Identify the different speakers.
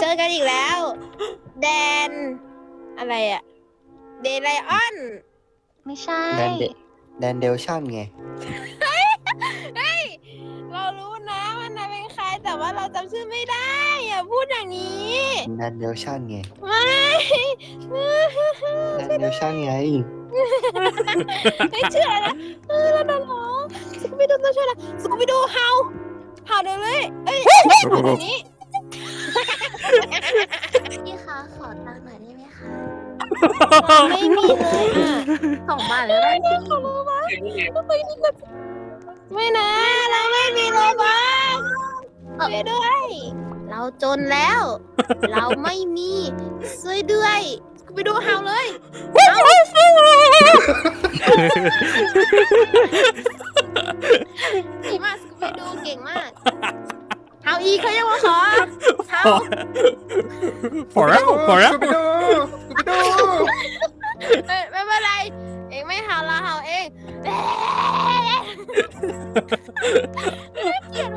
Speaker 1: เจอกันอีกแล้วแดนอะไรอะเดไลออน
Speaker 2: ไม่ใช่
Speaker 3: แดนเดลชั่นไง
Speaker 1: เฮ้ยเรารู้นะว่านายเป็นใครแต่ว่าเราจำชื่อไม่ได้อย่าพูดอย่างนี้
Speaker 3: แดนเดลชั่นไง
Speaker 1: ไม่
Speaker 3: แดนเดลชั่นไง
Speaker 1: ไม่เชื่อนะเราโดนหลอกสกูบิดูต้องช่วยนะสกูบิดูเห่าเดี๋ยวเลยเอ้ยแบบนี้
Speaker 2: พี่คะขอตังค์หน่อยได้ไหมคะ
Speaker 1: ไม่มีเลยอ่ะ
Speaker 2: 2 บาทแล้วได้พี่
Speaker 1: ไม่นะเราไม่มีเลยบ้างช่วยด้วย เราจนแล้ว เราไม่มีช่วยด้วยไปดูเห่าเลยดีมากไปดูเก่งมากเห่าอีเขายังมาขอเห่า
Speaker 4: forever
Speaker 1: ไม่เป็นไรเองไม่เห่าเราเห่าเองเกลียด